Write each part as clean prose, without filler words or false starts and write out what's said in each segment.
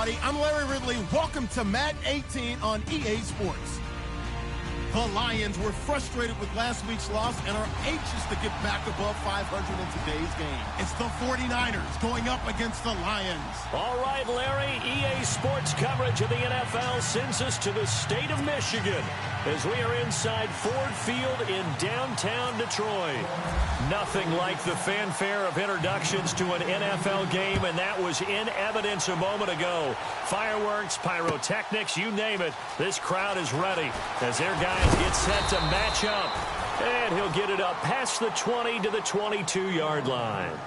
everybody. I'm Larry Ridley. Welcome to Madden 18 on EA Sports. The Lions were frustrated with last week's loss and are anxious to get back above 500 in today's game. It's the 49ers going up against the Lions. All right, Larry, EA Sports coverage of the NFL sends us to the state of Michigan as we are inside Ford Field in downtown Detroit. Nothing like the fanfare of introductions to an NFL game, and that was in evidence a moment ago. Fireworks, pyrotechnics, you name it, this crowd is ready as their guys get set to match up. And he'll get it up past the 20 to the 22-yard line.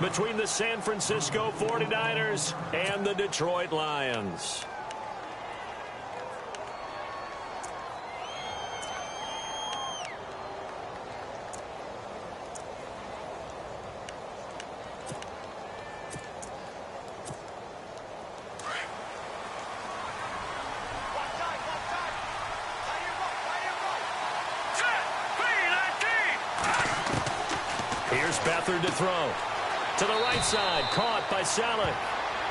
Between the San Francisco 49ers and the Detroit Lions. Here's Beathard to throw. To the right side, caught by Salek.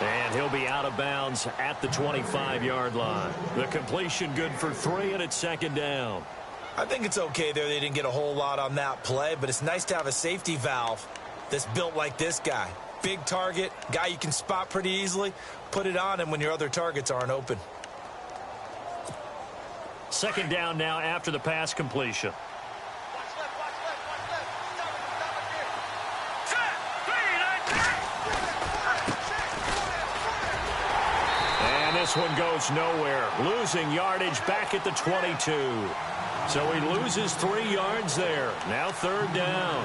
And he'll be out of bounds at the 25-yard line. The completion good for 3, and it's second down. I think it's okay there. They didn't get a whole lot on that play, but it's nice to have a safety valve that's built like this guy. Big target, guy you can spot pretty easily. Put it on him when your other targets aren't open. Second down now after the pass completion. This one goes nowhere. Losing yardage back at the 22. So he loses 3 yards there. Now third down.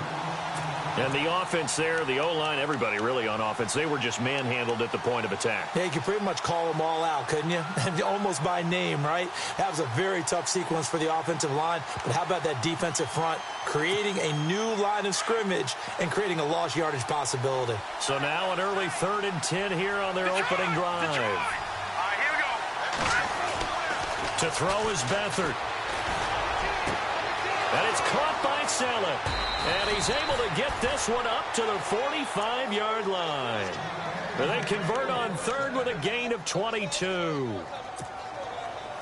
And the offense there, the O-line, everybody really on offense, they were just manhandled at the point of attack. Yeah, you could pretty much call them all out, couldn't you? Almost by name, right? That was a very tough sequence for the offensive line. But how about that defensive front creating a new line of scrimmage and creating a lost yardage possibility? So now an early 3rd and 10 here on their opening drive. To throw is Beathard. And it's caught by Salek. And he's able to get this one up to the 45-yard line. And they convert on 3rd with a gain of 22.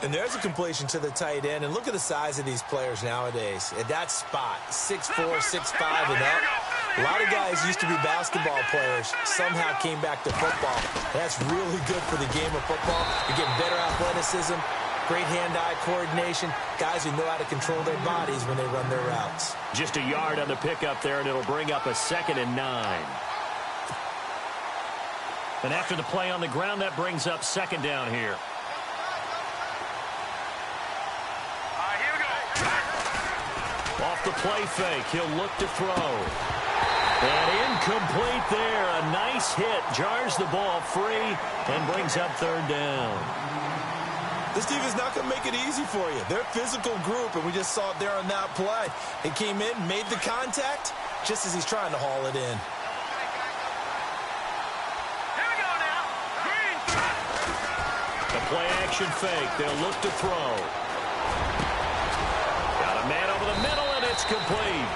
And there's a completion to the tight end. And look at the size of these players nowadays. At that spot, 6'4", 6'5", and up. A lot of guys used to be basketball players, somehow came back to football. That's really good for the game of football. You're getting better athleticism, great hand-eye coordination, guys who know how to control their bodies when they run their routes. Just a yard on the pickup there, and it'll bring up a 2nd and 9. And after the play on the ground, that brings up 2nd down here. Off the play fake, he'll look to throw. And incomplete there. A nice hit. Jars the ball free and brings up 3rd down. This team is not going to make it easy for you. They're a physical group, and we just saw it there on that play. He came in, made the contact, just as he's trying to haul it in. Here we go now. Green. The play action fake. They'll look to throw. Got a man over the middle, and it's complete.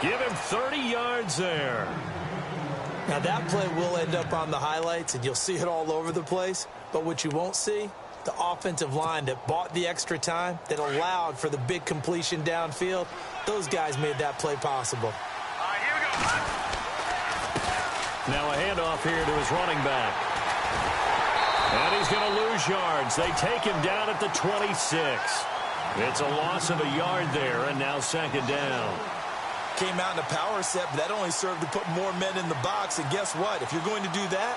Give him 30 yards there. Now, that play will end up on the highlights, and you'll see it all over the place. But what you won't see, the offensive line that bought the extra time, that allowed for the big completion downfield, those guys made that play possible. Here we go. Now a handoff here to his running back. And he's going to lose yards. They take him down at the 26. It's a loss of a yard there, and now 2nd down. Came out in a power set, but that only served to put more men in the box. And guess what? If you're going to do that,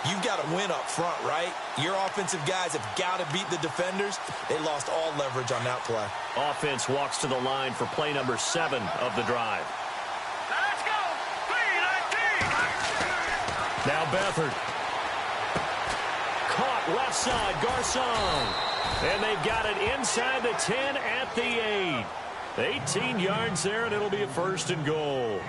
you've got to win up front, right? Your offensive guys have got to beat the defenders. They lost all leverage on that play. Offense walks to the line for play number 7 of the drive. Let's go. 3-19. Now Beathard. Caught left side, Garcon. And they've got it inside the 10 at the 8. 18 yards there, and it'll be a 1st and goal.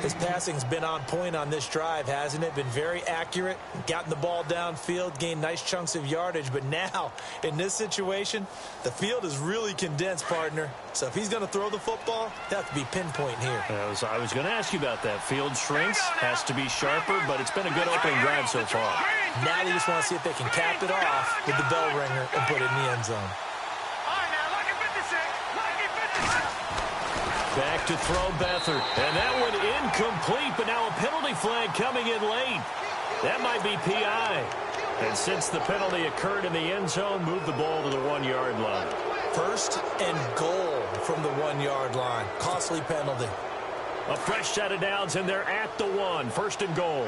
His passing's been on point on this drive, hasn't it? Been very accurate, gotten the ball downfield, gained nice chunks of yardage. But now, in this situation, the field is really condensed, partner. So if he's going to throw the football, that has to be pinpoint here. I was going to ask you about that. Field shrinks, has to be sharper, but it's been a good opening drive so far. Now they just want to see if they can cap it off with the bell ringer and put it in the end zone. All right, now, lucky 56. Lucky 56. Back to throw Beathard. And that one incomplete, but now a penalty flag coming in late. That might be PI. And since the penalty occurred in the end zone, move the ball to the 1-yard line. First and goal from the 1-yard line. Costly penalty. A fresh set of downs, and they're at the 1. First and goal.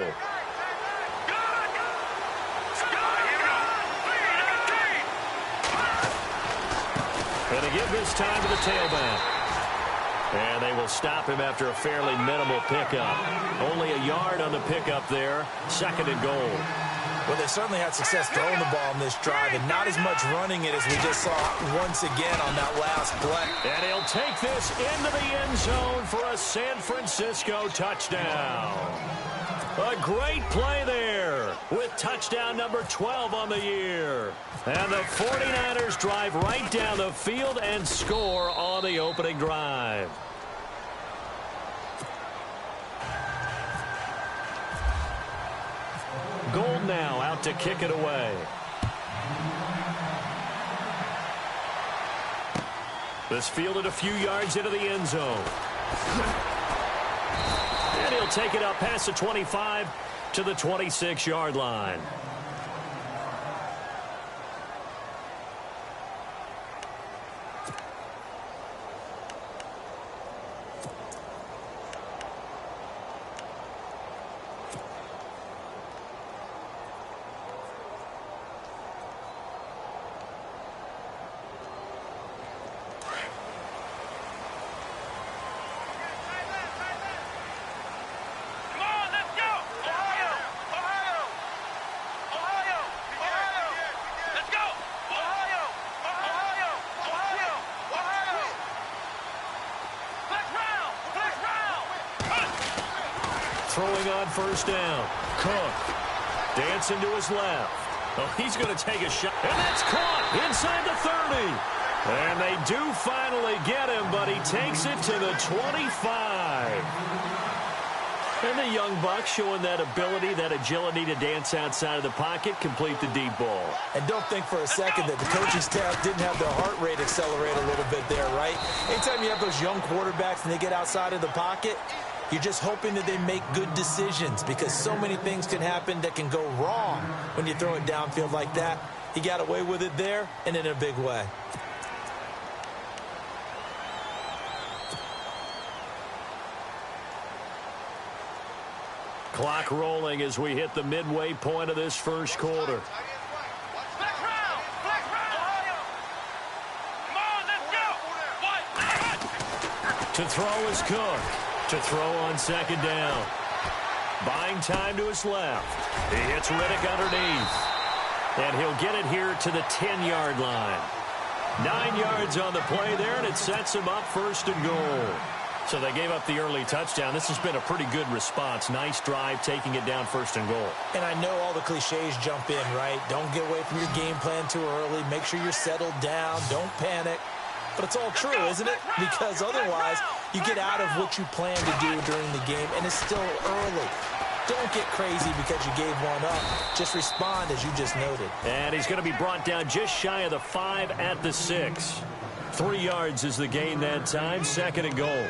And they give this time to the tailback. And they will stop him after a fairly minimal pickup. Only a yard on the pickup there. Second and goal. Well, they certainly had success throwing the ball in this drive, and not as much running it as we just saw once again on that last play. And he'll take this into the end zone for a San Francisco touchdown. A great play there with touchdown number 12 on the year. And the 49ers drive right down the field and score on the opening drive. Gold now out to kick it away. This fielded a few yards into the end zone. And he'll take it up past the 25 to the 26-yard line. Throwing on first down. Cook. Dancing to his left. Oh, he's going to take a shot. And that's caught inside the 30. And they do finally get him, but he takes it to the 25. And the young buck showing that ability, that agility to dance outside of the pocket, complete the deep ball. And don't think for a second that the coaching staff didn't have their heart rate accelerate a little bit there, right? Anytime you have those young quarterbacks and they get outside of the pocket, you're just hoping that they make good decisions because so many things can happen that can go wrong when you throw it downfield like that. He got away with it there and in a big way. Clock rolling as we hit the midway point of this first quarter. To throw is Cook. To throw on second down. Buying time to his left. He hits Riddick underneath. And he'll get it here to the 10-yard line. 9 yards on the play there, and it sets him up first and goal. So they gave up the early touchdown. This has been a pretty good response. Nice drive, taking it down first and goal. And I know all the cliches jump in, right? Don't get away from your game plan too early. Make sure you're settled down. Don't panic. But it's all true, isn't it? Because otherwise, you get out of what you plan to do during the game, and it's still early. Don't get crazy because you gave one up. Just respond as you just noted. And he's going to be brought down just shy of the 5 at the 6. 3 yards is the gain that time. Second and goal.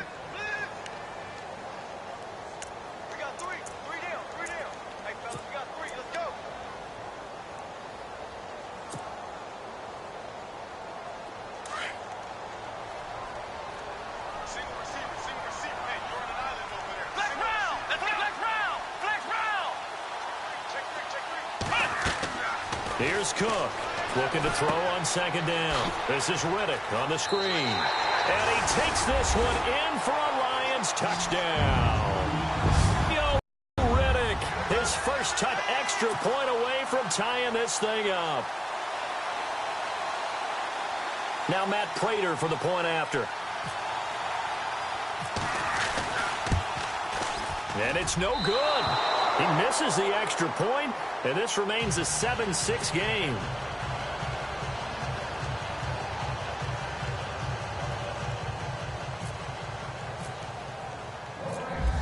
Here's Cook, looking to throw on second down. This is Riddick on the screen. And he takes this one in for a Lions touchdown. Riddick, his first touch, extra point away from tying this thing up. Now Matt Prater for the point after. And it's no good. He misses the extra point, and this remains a 7-6 game.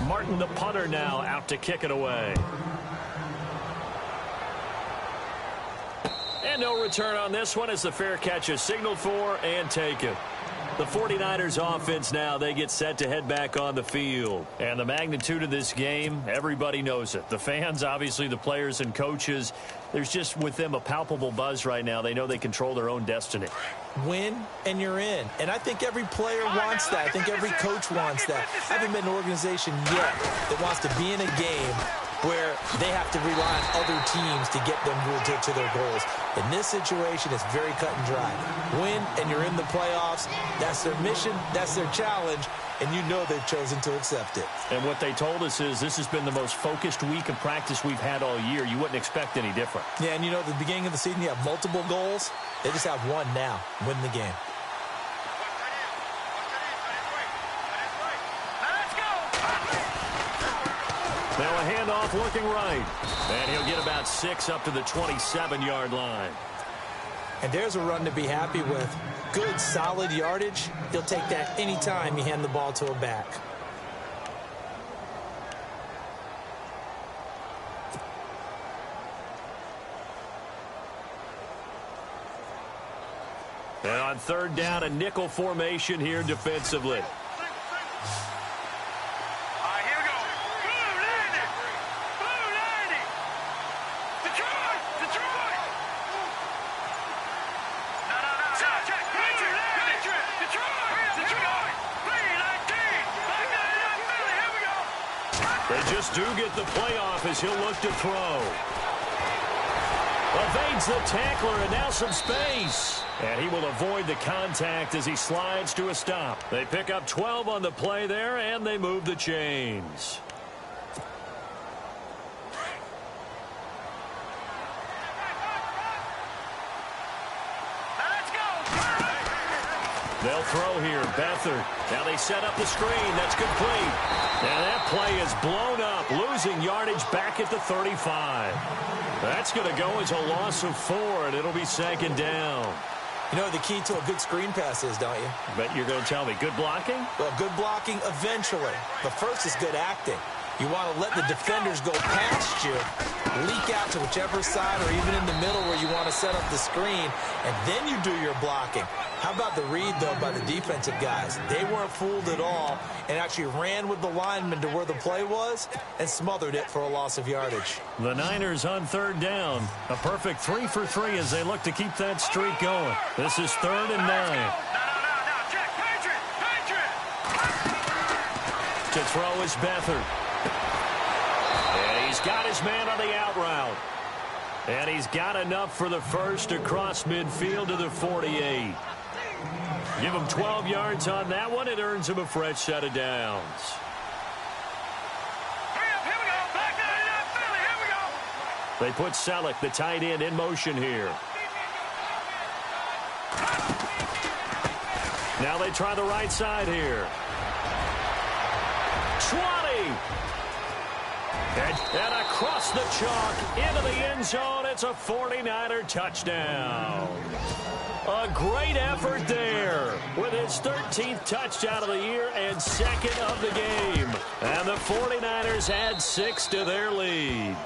Martin, the punter, now out to kick it away. And no return on this one as the fair catch is signaled for and taken. The 49ers offense now, they get set to head back on the field. And the magnitude of this game, everybody knows it. The fans, obviously the players and coaches, there's just with them a palpable buzz right now. They know they control their own destiny. Win and you're in. And I think every player wants that. I think every coach wants that. I haven't been an organization yet that wants to be in a game where they have to rely on other teams to get them to their goals. In this situation, it's very cut and dry. Win, and you're in the playoffs. That's their mission. That's their challenge. And you know they've chosen to accept it. And what they told us is this has been the most focused week of practice we've had all year. You wouldn't expect any different. Yeah, and you know, at the beginning of the season, you have multiple goals. They just have one now. Win the game. Now a handoff looking right. And he'll get about 6 up to the 27-yard line. And there's a run to be happy with. Good, solid yardage. He'll take that anytime you hand the ball to a back. And on third down, a nickel formation here defensively. They just do get the playoff as he'll look to throw. Evades the tackler and now some space. And he will avoid the contact as he slides to a stop. They pick up 12 on the play there, and they move the chains. They'll throw here. Beathard. Now they set up the screen. That's complete. And that play is blown up, losing yardage back at the 35. That's going to go as a loss of 4, and it'll be second down. You know what the key to a good screen pass is, don't you? Bet you're going to tell me good blocking? Well, good blocking eventually. But first is good acting. You want to let the defenders go past you, leak out to whichever side or even in the middle where you want to set up the screen, and then you do your blocking. How about the read, though, by the defensive guys? They weren't fooled at all and actually ran with the lineman to where the play was and smothered it for a loss of yardage. The Niners on third down. A perfect 3 for 3 as they look to keep that streak going. This is 3rd and 9. To throw is Beathard. And he's got his man on the out route. And he's got enough for the first across midfield to the 48. Give him 12 yards on that one. It earns him a fresh set of downs. They put Selleck, the tight end, in motion here. Now they try the right side here. 20. And across the chalk into the end zone. It's a 49er touchdown. A great effort there with his 13th touchdown of the year and 2nd of the game. And the 49ers add 6 to their lead.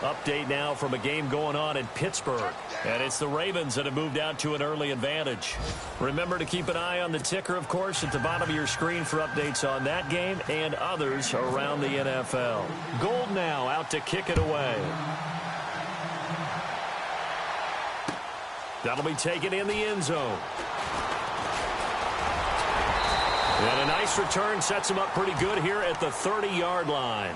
Update now from a game going on in Pittsburgh. And it's the Ravens that have moved out to an early advantage. Remember to keep an eye on the ticker, of course, at the bottom of your screen for updates on that game and others around the NFL. Gold now out to kick it away. That'll be taken in the end zone. And a nice return sets him up pretty good here at the 30-yard line.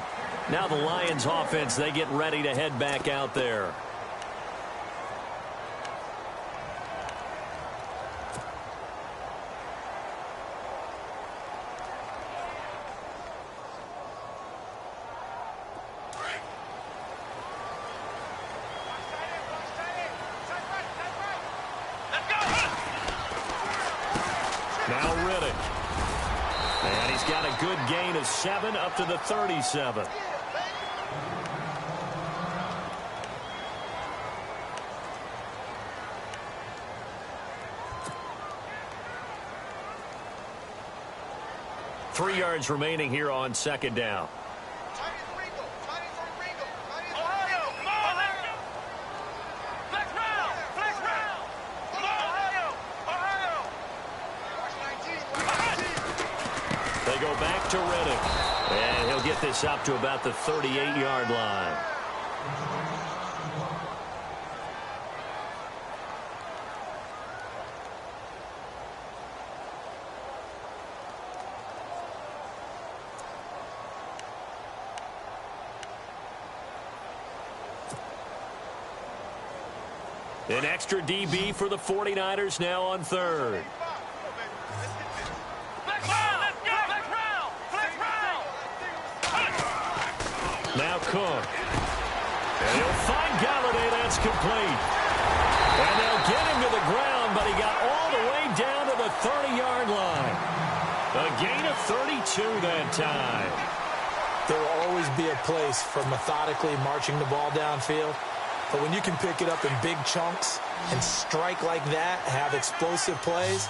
Now the Lions offense, they get ready to head back out there. Now Riddick. And he's got a good gain of 7 up to the 37. Three yards remaining here on second down. Ohio, come on, let's go. get this up to about the 38-yard line. An extra DB for the 49ers now on third. Now Cook. And he'll find Galladay. That's complete. And they'll get him to the ground, but he got all the way down to the 30-yard line. A gain of 32 that time. There will always be a place for methodically marching the ball downfield. But when you can pick it up in big chunks and strike like that, have explosive plays,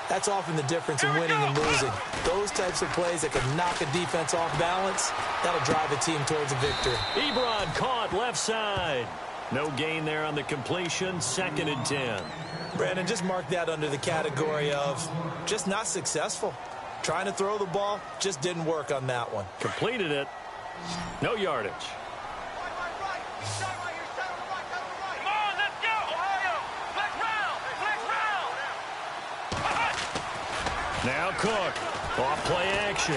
that's often the difference in winning and losing. Those types of plays that can knock a defense off balance, that'll drive a team towards a victory. Ebron caught left side. No gain there on the completion. 2nd and 10. Brandon, just mark that under the category of just not successful. Trying to throw the ball, just didn't work on that one. Completed it. No yardage. Now Cook, off play action.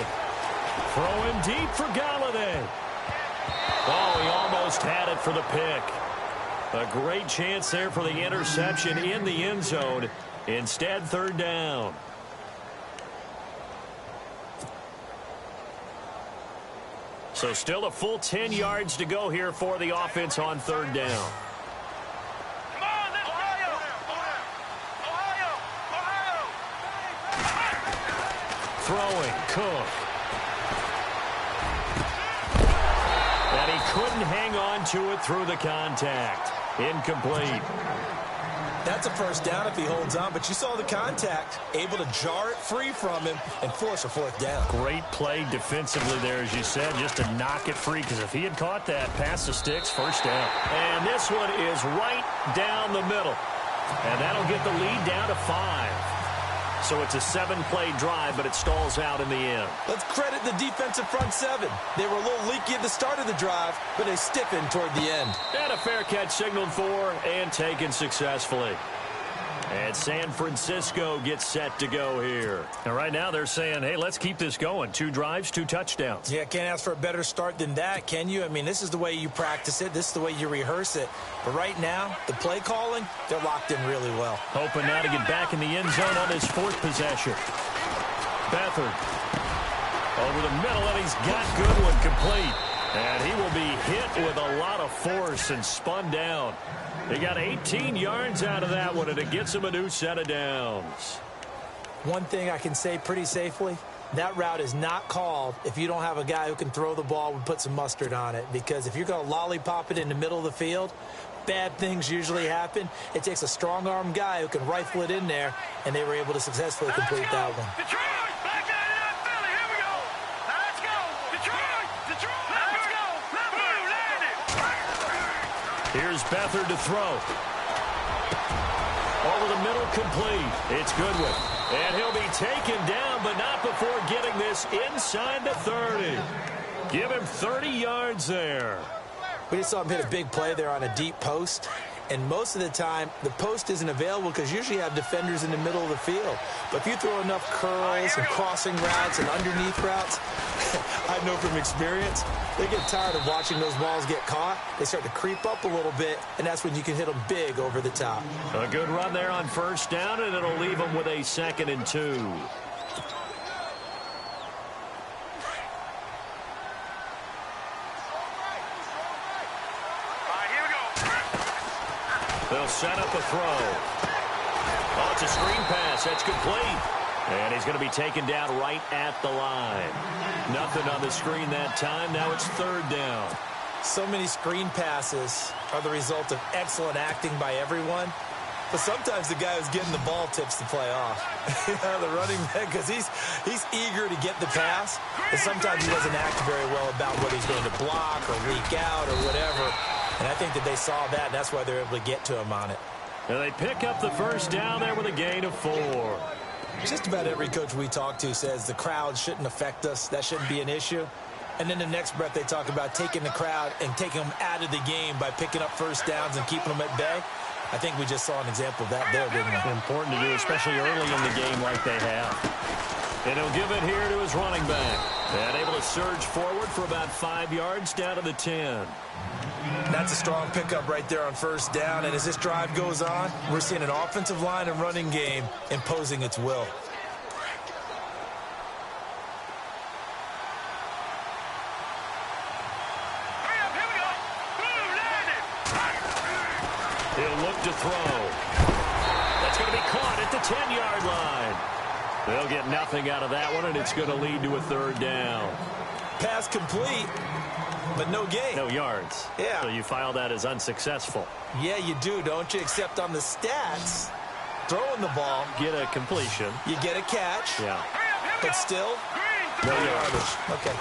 Throwing deep for Galladay. Oh, he almost had it for the pick. A great chance there for the interception in the end zone. Instead, 3rd down. So still a full 10 yards to go here for the offense on 3rd down. Throwing, Cook. And he couldn't hang on to it through the contact. Incomplete. That's a 1st down if he holds on, but you saw the contact. Able to jar it free from him and force a 4th down. Great play defensively there, as you said, just to knock it free, because if he had caught that, past the sticks, 1st down. And this one is right down the middle. And that'll get the lead down to 5. So it's a 7-play drive, but it stalls out in the end. Let's credit the defensive front 7. They were a little leaky at the start of the drive, but they stiffened toward the end. And a fair catch signaled for and taken successfully. And San Francisco gets set to go here. And right now they're saying, hey, let's keep this going. 2 drives, 2 touchdowns. Yeah, can't ask for a better start than that, can you? I mean, this is the way you practice it. This is the way you rehearse it. But right now, the play calling, they're locked in really well. Hoping now to get back in the end zone on his 4th possession. Beathard over the middle, and he's got Goodwin complete. And he will be hit with a lot of force and spun down. He got 18 yards out of that one, and it gets him a new set of downs. One thing I can say pretty safely, that route is not called if you don't have a guy who can throw the ball and put some mustard on it. Because if you're going to lollipop it in the middle of the field, bad things usually happen. It takes a strong-arm guy who can rifle it in there, and they were able to successfully complete that one. Here's Beathard to throw. Over the middle, complete. It's Goodwin. And he'll be taken down, but not before getting this inside the 30. Give him 30 yards there. We just saw him hit a big play there on a deep post. And most of the time, the post isn't available because usually you have defenders in the middle of the field. But if you throw enough curls and crossing routes and underneath routes, I know from experience, they get tired of watching those balls get caught. They start to creep up a little bit, and that's when you can hit them big over the top. A good run there on 1st down, and it'll leave them with a 2nd and 2. They'll set up a throw. Oh, it's a screen pass. That's complete. And he's going to be taken down right at the line. Nothing on the screen that time. Now it's 3rd down. So many screen passes are the result of excellent acting by everyone. But sometimes the guy who's getting the ball tips the play off. The running back, because he's eager to get the pass. And sometimes he doesn't act very well about what he's going to block or leak out or whatever. And I think that they saw that, and that's why they're able to get to him on it. And they pick up the 1st down there with a gain of 4. Just about every coach we talk to says the crowd shouldn't affect us. That shouldn't be an issue. And then the next breath they talk about taking the crowd and taking them out of the game by picking up first downs and keeping them at bay. I think we just saw an example of that there, didn't we? Important to do, especially early in the game like they have. And he'll give it here to his running back. And able to surge forward for about 5 yards down to the 10. That's a strong pickup right there on first down. And as this drive goes on, we're seeing an offensive line and running game imposing its will. He'll look to throw. That's going to be caught at the 10-yard line. They'll get nothing out of that one, and it's going to lead to a third down. Pass complete, but no gain. No yards. Yeah. So you file that as unsuccessful. Yeah, you do, don't you? Except on the stats, throwing the ball. Get a completion. You get a catch. Yeah. But still, no yardage. Okay.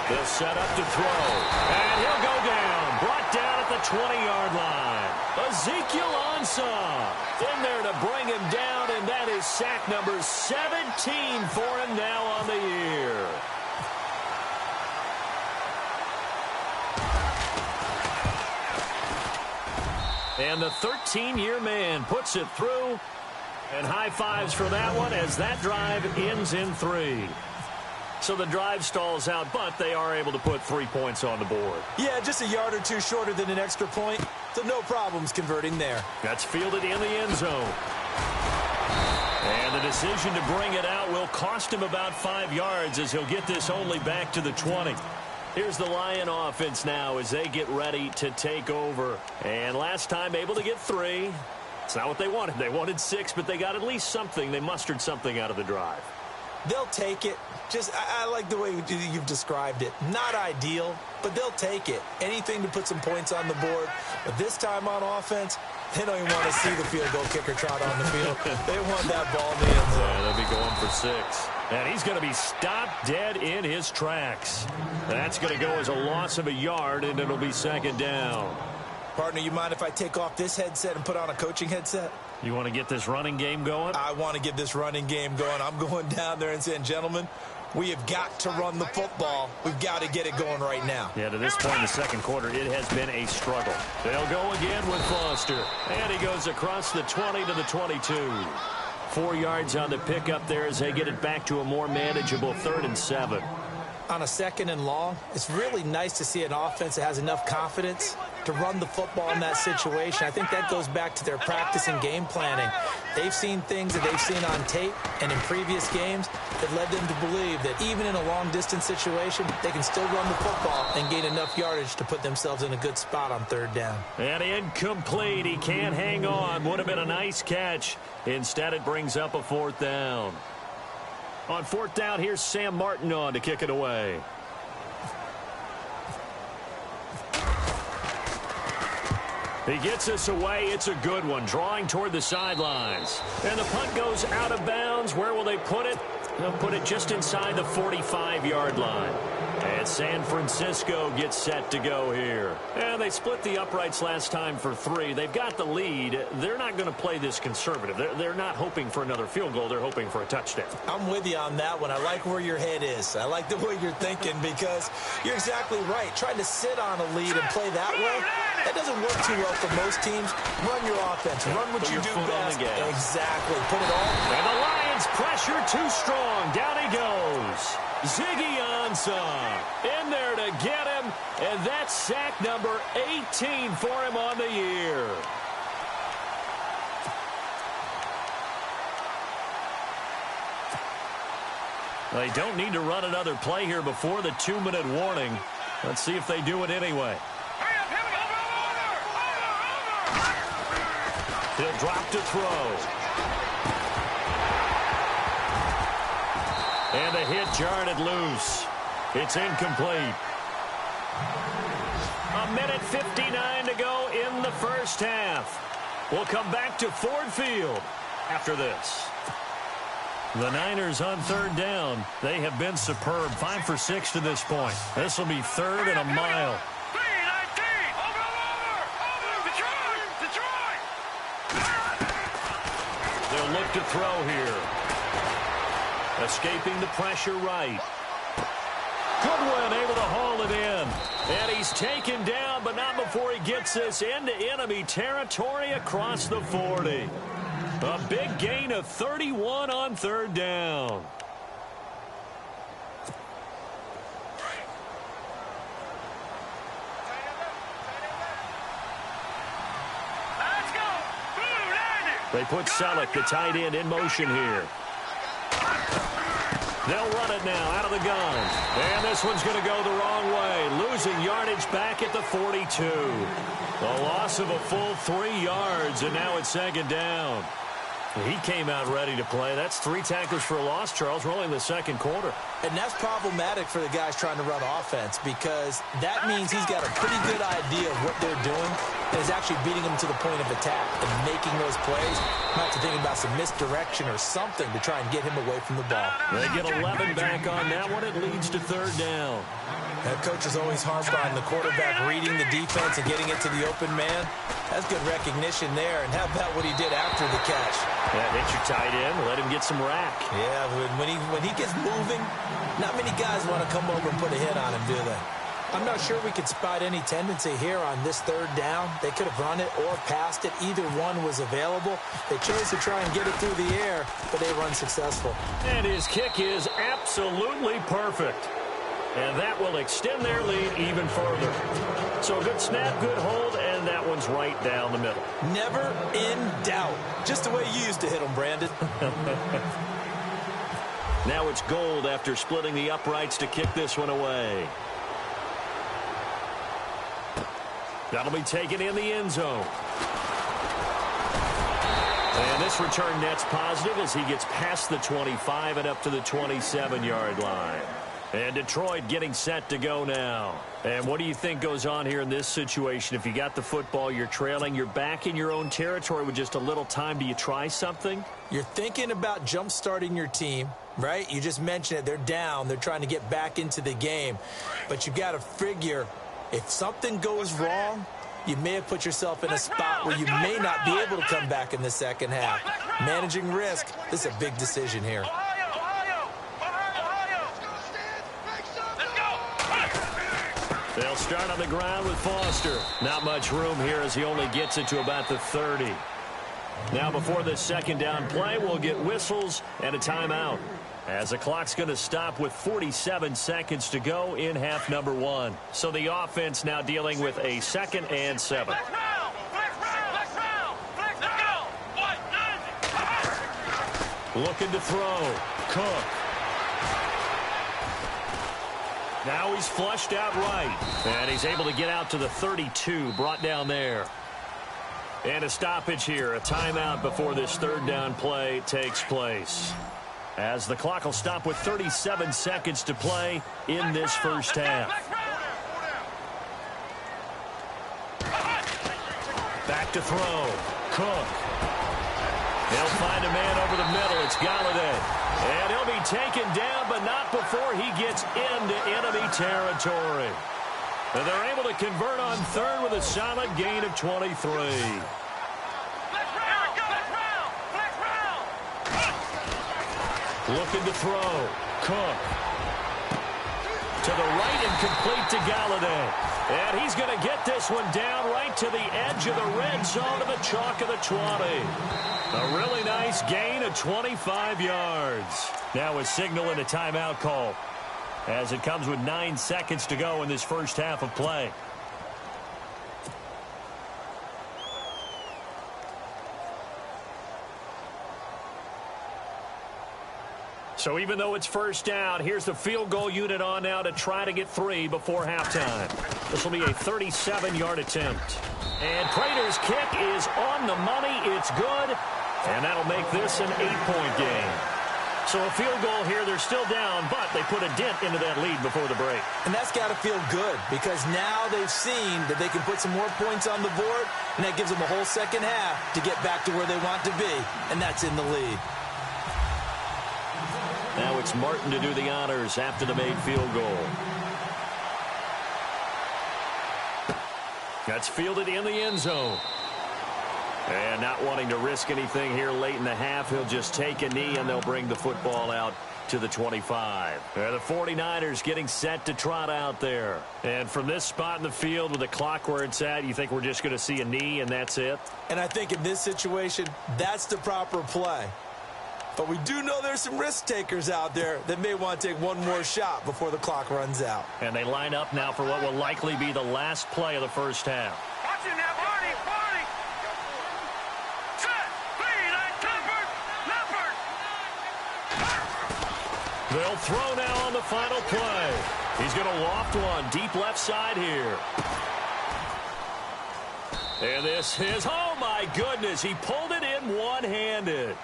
They'll set up to throw. And he'll go down. Brought down at the 20-yard line. Ezekiel Ansah in there to bring him down, and that is sack number 17 for him now on the year. And the 13-year man puts it through. And high fives for that one as that drive ends in 3. So the drive stalls out, but they are able to put 3 points on the board. Yeah, just a yard or two shorter than an extra point, so no problems converting there. That's fielded in the end zone. And the decision to bring it out will cost him about 5 yards as he'll get this only back to the 20. Here's the Lion offense now as they get ready to take over. And last time able to get 3. It's not what they wanted. They wanted 6, but they got at least something. They mustered something out of the drive. They'll take it. Just, I like the way you've described it. Not ideal, but they'll take it. Anything to put some points on the board. But this time on offense, they don't even want to see the field goal kicker trot on the field. They want that ball in the end zone. Yeah, they'll be going for 6. And he's going to be stopped dead in his tracks. That's going to go as a loss of a yard, and it'll be second down. Partner, you mind if I take off this headset and put on a coaching headset? You want to get this running game going? I want to get this running game going. I'm going down there and saying, gentlemen, we have got to run the football. We've got to get it going right now. Yeah, to this point in the second quarter, it has been a struggle. They'll go again with Foster. And he goes across the 20 to the 22. 4 yards on the pickup there as they get it back to a more manageable 3rd and 7. On a second and long, it's really nice to see an offense that has enough confidence to run the football in that situation. I think that goes back to their practice and game planning. They've seen things that they've seen on tape and in previous games that led them to believe that even in a long-distance situation, they can still run the football and gain enough yardage to put themselves in a good spot on 3rd down. And incomplete. He can't hang on. Would have been a nice catch. Instead, it brings up a 4th down. On 4th down, here's Sam Martin on to kick it away. He gets us away. It's a good one. Drawing toward the sidelines. And the punt goes out of bounds. Where will they put it? They'll put it just inside the 45-yard line. And San Francisco gets set to go here. And they split the uprights last time for 3. They've got the lead. They're not going to play this conservative. They're not hoping for another field goal. They're hoping for a touchdown. I'm with you on that one. I like where your head is. I like the way you're thinking because you're exactly right. Trying to sit on a lead and play that way, that doesn't work too well for most teams. Run your offense. Run what you do best. Exactly. Put it all. And the Lions pressure too strong. Down he goes. Ziggy Ansah in there to get him, and that's sack number 18 for him on the year. They don't need to run another play here before the 2-minute warning. Let's see if they do it anyway. He'll drop to throw. And the hit jarred it loose. It's incomplete. 1:59 to go in the first half. We'll come back to Ford Field after this. The Niners on 3rd down. They have been superb. 5 for 6 to this point. This will be 3rd and a mile. They'll look to throw here. Escaping the pressure right. Goodwin reel it in. And he's taken down, but not before he gets this into enemy territory across the 40. A big gain of 31 on third down. Let's go. They put Selleck, the tight end, in motion here. They'll run it now out of the gun. And this one's going to go the wrong way. Losing yardage back at the 42. A loss of a full 3 yards, and now it's second down. He came out ready to play. That's 3 tackles for a loss, Charles. We're only in the second quarter. And that's problematic for the guys trying to run offense because that means he's got a pretty good idea of what they're doing and is actually beating them to the point of attack and making those plays. Not to think about some misdirection or something to try and get him away from the ball. They get 11 back on that one. It leads to third down. That coach is always harped on the quarterback reading the defense and getting it to the open man. That's good recognition there. And how about what he did after the catch? Yeah, hit your tight end. Let him get some rack. Yeah, when he gets moving, not many guys want to come over and put a hit on him, do they? I'm not sure we could spot any tendency here on this third down. They could have run it or passed it. Either one was available. They chose to try and get it through the air, but they were unsuccessful. And his kick is absolutely perfect. And that will extend their lead even further. So good snap, good hold, and that one's right down the middle. Never in doubt. Just the way you used to hit them, Brandon. Now it's Gold after splitting the uprights to kick this one away. That'll be taken in the end zone. And this return net's positive as he gets past the 25 and up to the 27-yard line. And Detroit getting set to go now. And what do you think goes on here in this situation? If you got the football, you're trailing, you're back in your own territory with just a little time. Do you try something? You're thinking about jump-starting your team, right? You just mentioned it. They're down. They're trying to get back into the game. But you got to figure if something goes wrong, you may have put yourself in a spot where you may not be able to come back in the second half. Managing risk, this is a big decision here. They'll start on the ground with Foster. Not much room here as he only gets it to about the 30. Now before this second down play, we'll get whistles and a timeout, as the clock's going to stop with 47 seconds to go in half number 1. So the offense now dealing with a 2nd and 7. Looking to throw. Cook. Now he's flushed out right. And he's able to get out to the 32, brought down there. And a stoppage here, a timeout before this third down play takes place, as the clock will stop with 37 seconds to play in this first half. Back to throw. Cook. They'll find a man over the middle. It's Galladay. And he'll be taken down, but not before he gets into enemy territory. And they're able to convert on third with a solid gain of 23. Looking to throw. Cook. To the right and complete to Galladay. And he's going to get this one down right to the edge of the red zone of the chalk of the 20. A really nice gain of 25 yards. Now a signal and a timeout call, as it comes with 9 seconds to go in this first half of play. So even though it's first down, here's the field goal unit on now to try to get 3 before halftime. This will be a 37-yard attempt. And Prater's kick is on the money. It's good. And that'll make this an 8-point game. So a field goal here. They're still down, but they put a dent into that lead before the break. And that's got to feel good, because now they've seen that they can put some more points on the board, and that gives them a whole second half to get back to where they want to be, and that's in the lead. Now it's Martin to do the honors after the made field goal. That's fielded in the end zone. And not wanting to risk anything here late in the half, he'll just take a knee and they'll bring the football out to the 25. The 49ers getting set to trot out there. And from this spot in the field with the clock where it's at, you think we're just going to see a knee and that's it? And I think in this situation, that's the proper play. But we do know there's some risk takers out there that may want to take one more shot before the clock runs out. And they line up now for what will likely be the last play of the first half. Watch it now, Barney, Barney. Set, speed, and Clifford, Leopard. They'll throw now on the final play. He's going to loft one deep left side here. And this is, oh my goodness, he pulled it in one-handed.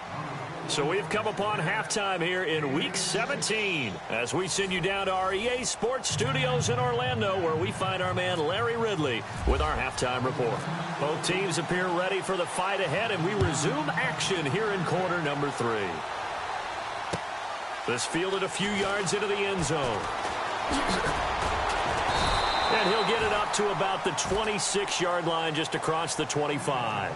So we've come upon halftime here in Week 17 as we send you down to our EA Sports Studios in Orlando where we find our man Larry Ridley with our halftime report. Both teams appear ready for the fight ahead, and we resume action here in quarter number 3. This fielded a few yards into the end zone. And he'll get it up to about the 26-yard line just across the 25.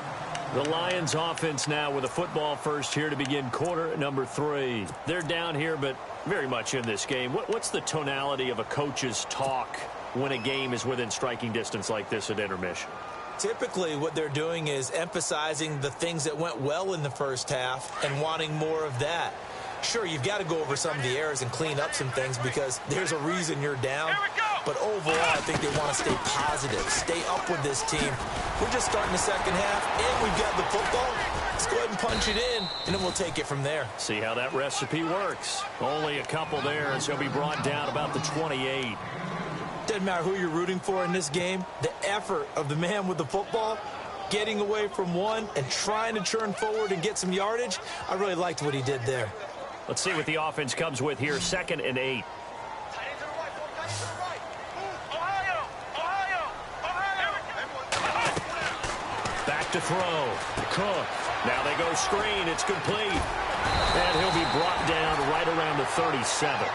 The Lions offense now with a football first here to begin quarter number 3. They're down here, but very much in this game. What's the tonality of a coach's talk when a game is within striking distance like this at intermission? Typically, what they're doing is emphasizing the things that went well in the first half and wanting more of that. Sure, you've got to go over some of the errors and clean up some things because there's a reason you're down. But overall, I think they want to stay positive, stay up with this team. We're just starting the second half, and we've got the football. Let's go ahead and punch it in, and then we'll take it from there. See how that recipe works. Only a couple there as he'll be brought down about the 28. Doesn't matter who you're rooting for in this game. The effort of the man with the football, getting away from one and trying to turn forward and get some yardage, I really liked what he did there. Let's see what the offense comes with here, 2nd and 8. Back to throw. Cook. Now they go screen. It's complete. And he'll be brought down right around the 37.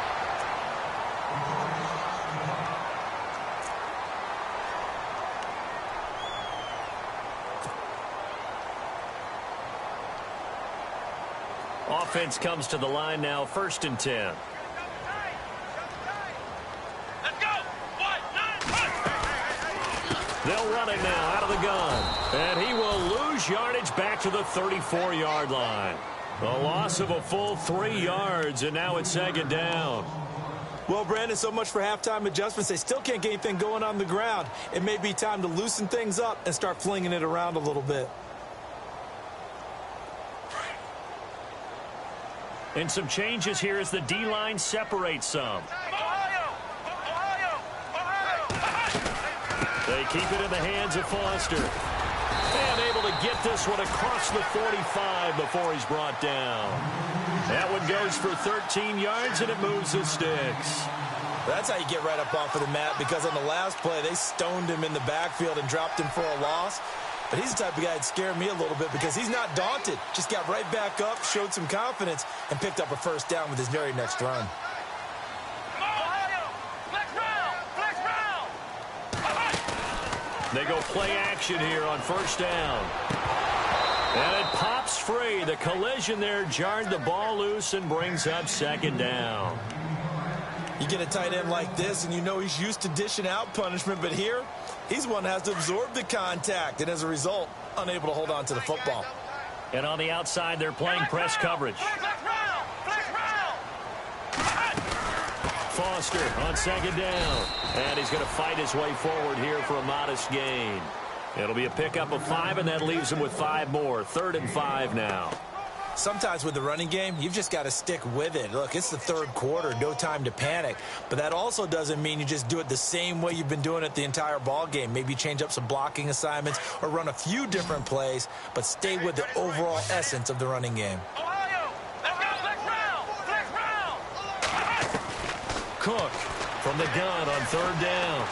Offense comes to the line now, 1st and 10. Let's go. They'll run it now out of the gun. And he will lose yardage back to the 34-yard line. A loss of a full 3 yards, and now it's 2nd down. Well, Brandon, so much for halftime adjustments. They still can't get anything going on the ground. It may be time to loosen things up and start flinging it around a little bit. And some changes here as the D-line separates some. They keep it in the hands of Foster. And able to get this one across the 45 before he's brought down. That one goes for 13 yards, and it moves the sticks. That's how you get right up off of the mat, because on the last play, they stoned him in the backfield and dropped him for a loss. But he's the type of guy that scared me a little bit because he's not daunted. Just got right back up, showed some confidence, and picked up a 1st down with his very next run. They go play action here on 1st down. And it pops free. The collision there jarred the ball loose and brings up 2nd down. You get a tight end like this, and you know he's used to dishing out punishment, but here, he's one that has to absorb the contact, and as a result, unable to hold on to the football. And on the outside, they're playing press coverage. Foster on 2nd down. And he's going to fight his way forward here for a modest gain. It'll be a pickup of 5, and that leaves him with 5 more. 3rd and 5 now. Sometimes with the running game, you've just got to stick with it. Look, it's the 3rd quarter, no time to panic. But that also doesn't mean you just do it the same way you've been doing it the entire ball game. Maybe change up some blocking assignments or run a few different plays, but stay with the overall essence of the running game. Cook from the gun on 3rd down.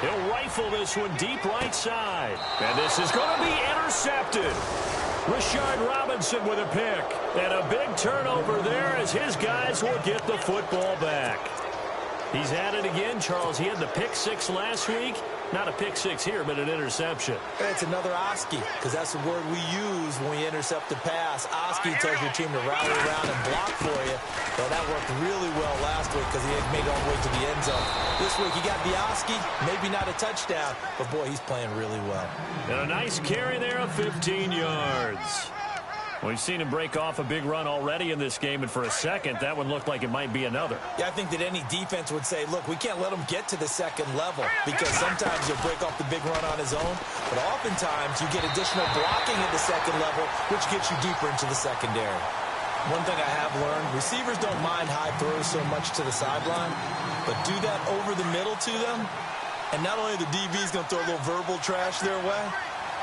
He'll rifle this one deep right side. And this is going to be intercepted. Rashard Robinson with a pick. And a big turnover there as his guys will get the football back. He's at it again, Charles. He had the pick six last week. Not a pick six here, but an interception. It's another Oski, because that's the word we use when we intercept the pass. Oski tells your team to rally around and block for you. Well, that worked really well last week because he had made it all the way to the end zone. This week he got the Oski, maybe not a touchdown, but boy, he's playing really well. And a nice carry there of 15 yards. We've seen him break off a big run already in this game, and for a second, that one looked like it might be another. Yeah, I think that any defense would say, look, we can't let him get to the second level because sometimes he'll break off the big run on his own, but oftentimes you get additional blocking at the second level, which gets you deeper into the secondary. One thing I have learned, receivers don't mind high throws so much to the sideline, but do that over the middle to them, and not only the DB is going to throw a little verbal trash their way,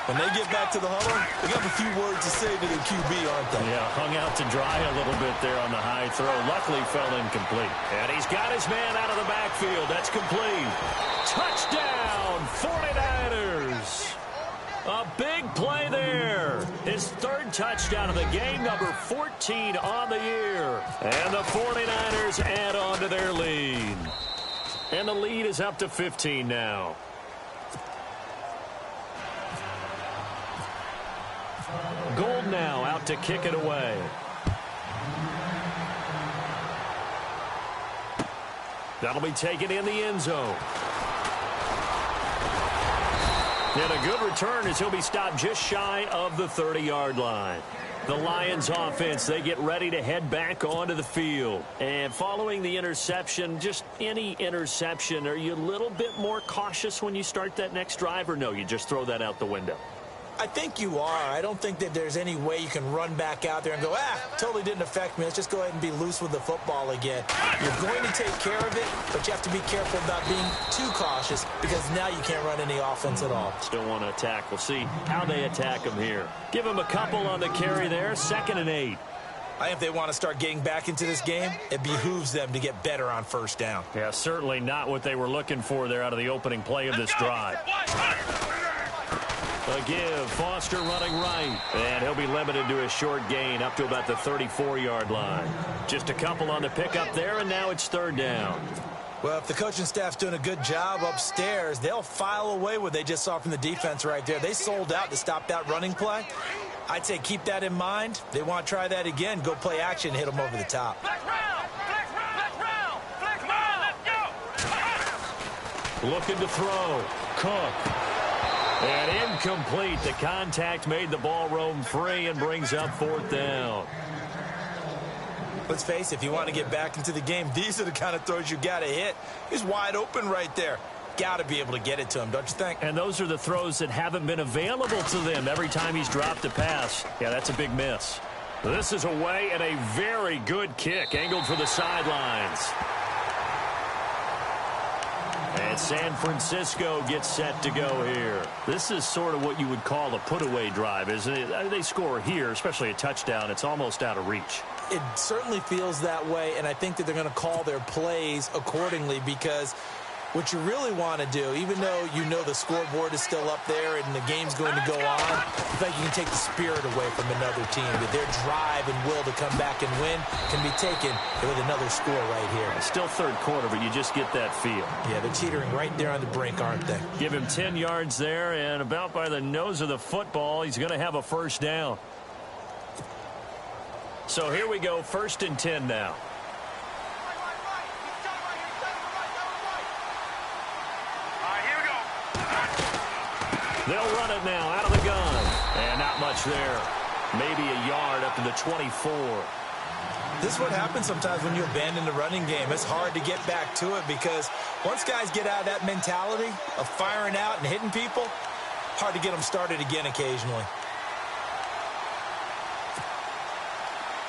when they get back to the huddle, they got a few words to say to their QB, aren't they? Yeah, hung out to dry a little bit there on the high throw. Luckily fell incomplete. And he's got his man out of the backfield. That's complete. Touchdown, 49ers. A big play there. His third touchdown of the game, number 14 on the year. And the 49ers add on to their lead. And the lead is up to 15 now. Gold now out to kick it away. That'll be taken in the end zone. And a good return as he'll be stopped just shy of the 30-yard line. The Lions offense, they get ready to head back onto the field. And following the interception, just any interception, are you a little bit more cautious when you start that next drive, or no, you just throw that out the window? I think you are. I don't think that there's any way you can run back out there and go, totally didn't affect me. Let's just go ahead and be loose with the football again. You're going to take care of it, but you have to be careful about being too cautious because now you can't run any offense at all. Still want to attack. We'll see how they attack him here. Give him a couple on the carry there. 2nd and 8. I think if they want to start getting back into this game, it behooves them to get better on first down. Yeah, certainly not what they were looking for there out of the opening play of this drive. A give, Foster running right, and he'll be limited to a short gain up to about the 34-yard line. Just a couple on the pickup there, and now it's 3rd down. Well, if the coaching staff's doing a good job upstairs, they'll file away what they just saw from the defense right there. They sold out to stop that running play. I'd say keep that in mind. They want to try that again. Go play action, hit them over the top. Flex round, flex round, flex round, let's go. Looking to throw. Cook. And incomplete. The contact made the ball roam free and brings up 4th down. Let's face it, if you want to get back into the game, these are the kind of throws you got to hit. He's wide open right there. Got to be able to get it to him, don't you think? And those are the throws that haven't been available to them every time he's dropped a pass. Yeah, that's a big miss. This is away and a very good kick angled for the sidelines. And San Francisco gets set to go here. This is sort of what you would call a put-away drive, isn't it? They score here, especially a touchdown. It's almost out of reach. It certainly feels that way, and I think that they're going to call their plays accordingly because what you really want to do, even though you know the scoreboard is still up there and the game's going to go on, I think you can take the spirit away from another team, that their drive and will to come back and win can be taken with another score right here. Still 3rd quarter, but you just get that feel. Yeah, they're teetering right there on the brink, aren't they? Give him 10 yards there, and about by the nose of the football, he's going to have a 1st down. So here we go, 1st and 10 now. They'll run it now out of the gun. And not much there. Maybe a yard up to the 24. This is what happens sometimes when you abandon the running game. It's hard to get back to it because once guys get out of that mentality of firing out and hitting people, hard to get them started again occasionally.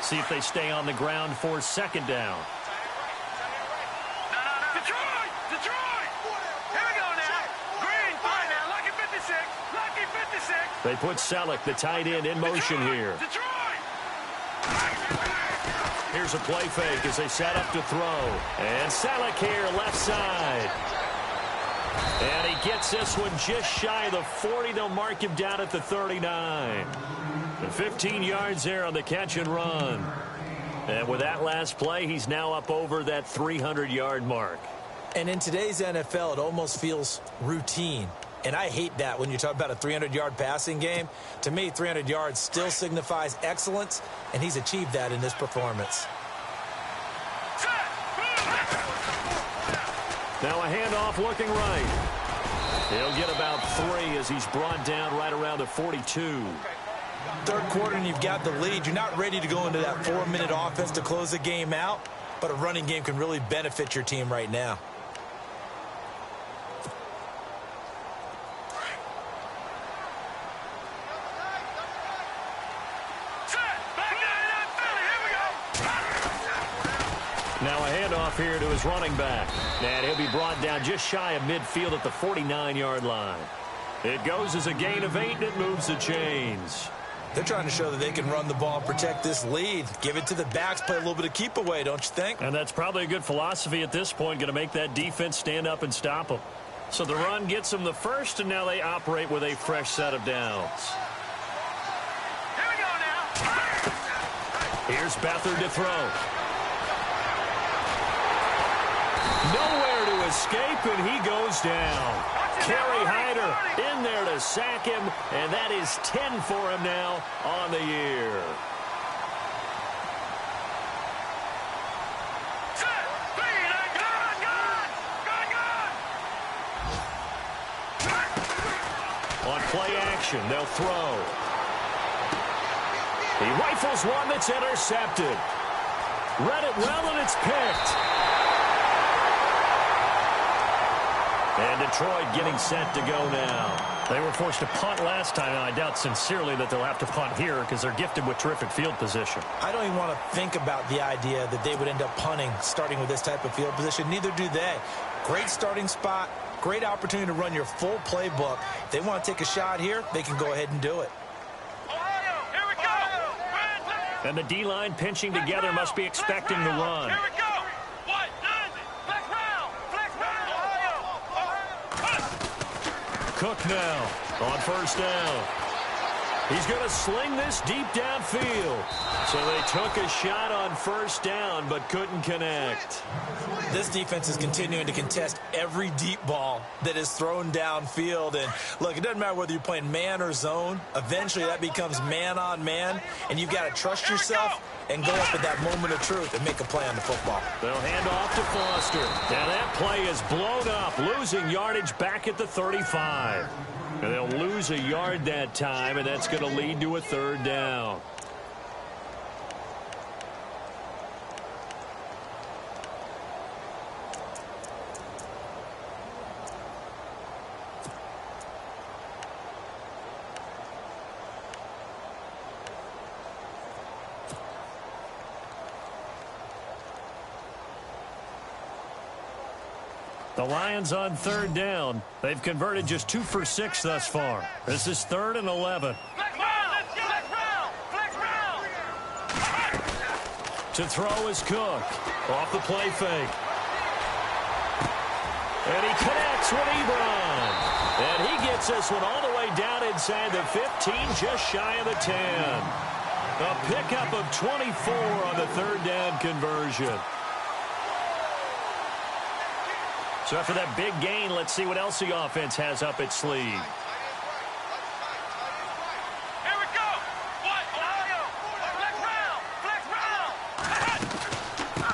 See if they stay on the ground for 2nd down. Detroit! Detroit! Here we go now. Green, fine now. Lucky 56. Lucky 56. They put Selleck, the tight end, in motion here. Detroit! Here's a play fake as they set up to throw. And Selleck here, left side. And he gets this one just shy of the 40. They'll mark him down at the 39. And 15 yards there on the catch and run. And with that last play, he's now up over that 300-yard mark. And in today's NFL, it almost feels routine. And I hate that when you talk about a 300-yard passing game. To me, 300 yards still signifies excellence, and he's achieved that in this performance. Now a handoff looking right. He'll get about 3 as he's brought down right around the 42. Third quarter and you've got the lead. You're not ready to go into that 4-minute offense to close the game out, but a running game can really benefit your team right now. Now a handoff here to his running back. And he'll be brought down just shy of midfield at the 49-yard line. It goes as a gain of 8, and it moves the chains. They're trying to show that they can run the ball and protect this lead. Give it to the backs, play a little bit of keep away, don't you think? And that's probably a good philosophy at this point, going to make that defense stand up and stop them. So the run gets them the first, and now they operate with a fresh set of downs. Here we go now. Here's Beathard to throw. Nowhere to escape, and he goes down. Kerry Hyder in there to sack him, and that is 10 for him now on the year. On play action, they'll throw. He rifles one that's intercepted. Read it well, and it's picked. And Detroit getting set to go now. They were forced to punt last time, and I doubt sincerely that they'll have to punt here because they're gifted with terrific field position. I don't even want to think about the idea that they would end up punting starting with this type of field position. Neither do they. Great starting spot, great opportunity to run your full playbook. If they want to take a shot here, they can go ahead and do it. Ohio, here we go. And the D-line pinching together must be expecting the run. Here we go. What? Flex round. Flex round. Ohio. Cook now on first down. He's going to sling this deep downfield. So they took a shot on first down but couldn't connect. This defense is continuing to contest every deep ball that is thrown downfield. And look, it doesn't matter whether you're playing man or zone. Eventually that becomes man on man, and you've got to trust yourself and go up at that moment of truth and make a play on the football. They'll hand off to Foster. And that play is blown up, losing yardage back at the 35. And they'll lose a yard that time, and that's going to lead to a third down. The Lions on third down. They've converted just 2 for 6 thus far. This is 3rd and 11. Flex round. Flex round. Flex round. To throw is Cook. Off the play fake. And he connects with Ebron. And he gets this one all the way down inside the 15, just shy of the 10. A pickup of 24 on the third down conversion. So after that big gain, let's see what else the offense has up its sleeve. Here we go. What? Ohio. Flex round. Flex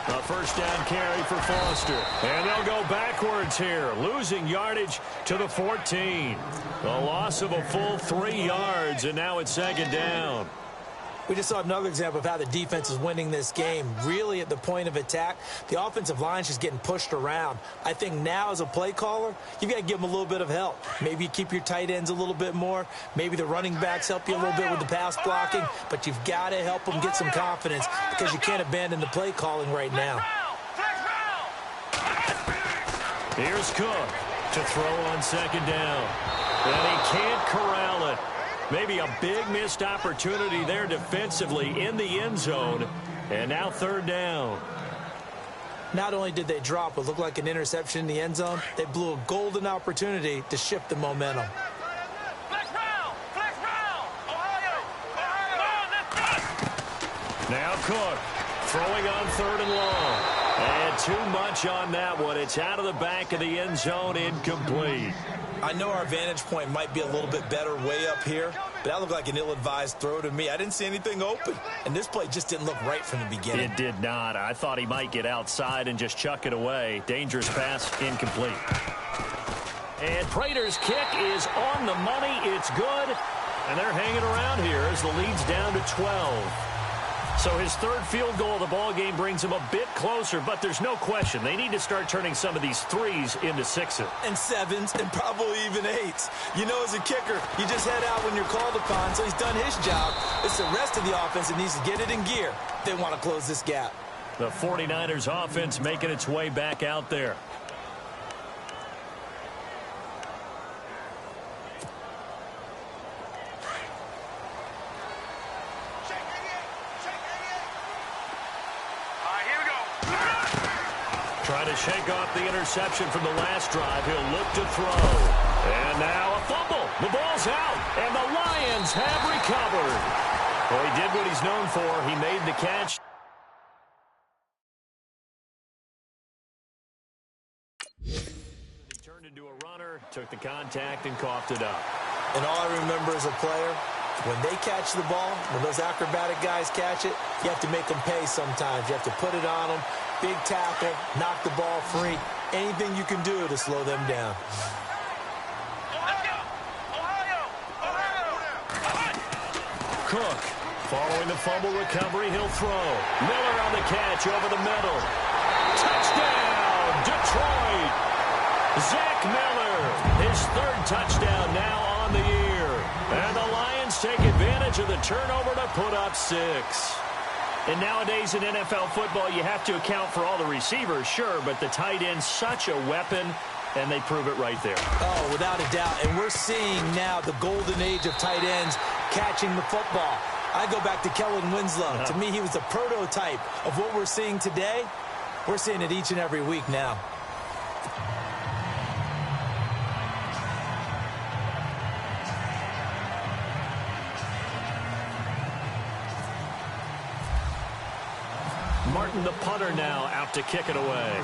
round. A first down carry for Foster. And they'll go backwards here, losing yardage to the 14. A loss of a full 3 yards, and now it's 2nd down. We just saw another example of how the defense is winning this game. Really at the point of attack, the offensive line's just getting pushed around. I think now as a play caller, you've got to give them a little bit of help. Maybe you keep your tight ends a little bit more. Maybe the running backs help you a little bit with the pass blocking. But you've got to help them get some confidence because you can't abandon the play calling right now. Here's Cook to throw on 2nd down. And he can't corral it. Maybe a big missed opportunity there defensively in the end zone. And now 3rd down. Not only did they drop what looked like an interception in the end zone, they blew a golden opportunity to shift the momentum. Flex round. Flex round. Ohio. Ohio. Now Cook throwing on 3rd and long. And too much on that one. It's out of the back of the end zone, incomplete. I know our vantage point might be a little bit better way up here, but that looked like an ill-advised throw to me. I didn't see anything open, and this play just didn't look right from the beginning. It did not. I thought he might get outside and just chuck it away. Dangerous pass, incomplete. And Prater's kick is on the money. It's good, and they're hanging around here as the lead's down to 12. So his third field goal of the ball game brings him a bit closer, but there's no question they need to start turning some of these threes into sixes. And sevens, and probably even eights. You know, as a kicker, you just head out when you're called upon, so he's done his job. It's the rest of the offense that needs to get it in gear if they want to close this gap. The 49ers offense making its way back out there. Trying to shake off the interception from the last drive. He'll look to throw. And now a fumble. The ball's out, and the Lions have recovered. Well, he did what he's known for. He made the catch. He turned into a runner, took the contact, and coughed it up. And all I remember as a player, when they catch the ball, when those acrobatic guys catch it, you have to make them pay sometimes. You have to put it on them. Big tackle, knock the ball free. Anything you can do to slow them down. Cook, following the fumble recovery, he'll throw. Miller on the catch over the middle. Touchdown, Detroit! Zach Miller, his third touchdown now on the year. And the Lions take advantage of the turnover to put up 6. And nowadays in NFL football, you have to account for all the receivers, sure, but the tight end's such a weapon, and they prove it right there. Oh, without a doubt. And we're seeing now the golden age of tight ends catching the football. I go back to Kellen Winslow. To me, he was the prototype of what we're seeing today. We're seeing it each and every week now. Martin, the punter, now out to kick it away.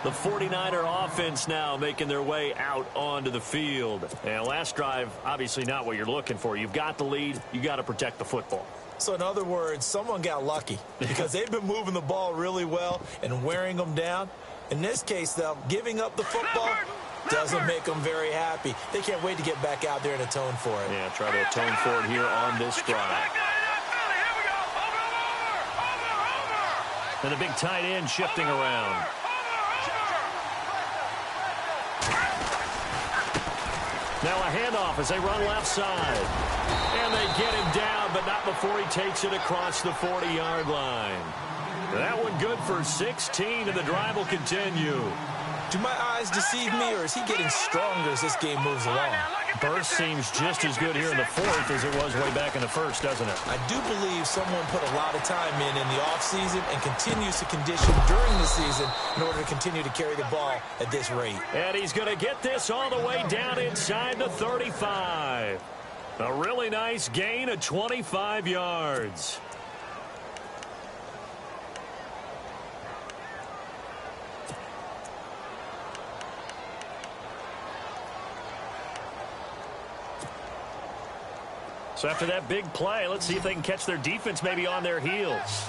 The 49er offense now making their way out onto the field. And last drive, obviously not what you're looking for. You've got the lead. You got to protect the football. So in other words, someone got lucky because they've been moving the ball really well and wearing them down. In this case, though, giving up the football doesn't make them very happy. They can't wait to get back out there and atone for it. Yeah, try to atone for it here on this drive. And the big tight end shifting around. Now a handoff as they run left side. And they get him down, but not before he takes it across the 40-yard line. That one good for 16, and the drive will continue. Do my eyes deceive me, or is he getting stronger as this game moves along? Burst seems just as good here in the fourth as it was way back in the first, doesn't it? I do believe someone put a lot of time in the offseason and continues to condition during the season in order to continue to carry the ball at this rate. And he's going to get this all the way down inside the 35. A really nice gain of 25 yards. So after that big play, let's see if they can catch their defense maybe on their heels.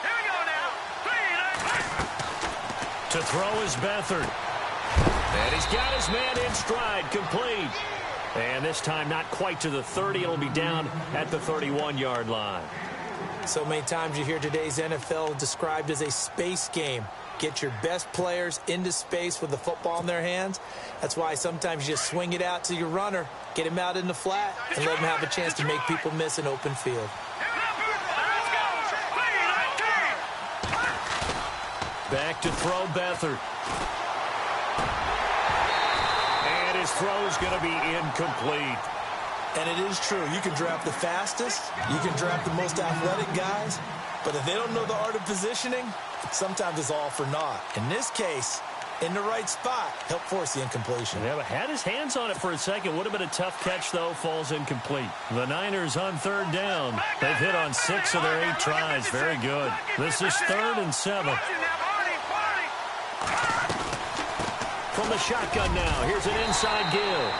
Here we go now. To throw is Beathard. And he's got his man in stride, complete. And this time not quite to the 30. It'll be down at the 31-yard line. So many times you hear today's NFL described as a space game. Get your best players into space with the football in their hands. That's why sometimes you just swing it out to your runner, get him out in the flat, and let him have a chance to make people miss an open field. Back to throw Beathard. And his throw is going to be incomplete. And it is true. You can draft the fastest. You can draft the most athletic guys. But if they don't know the art of positioning, sometimes it's all for naught. In this case, in the right spot. Helped force the incompletion. Yeah, but had his hands on it for a second. Would have been a tough catch, though. Falls incomplete. The Niners on third down. They've hit on 6 of their 8 tries. Very good. This is 3rd and 7. From the shotgun now, here's an inside give.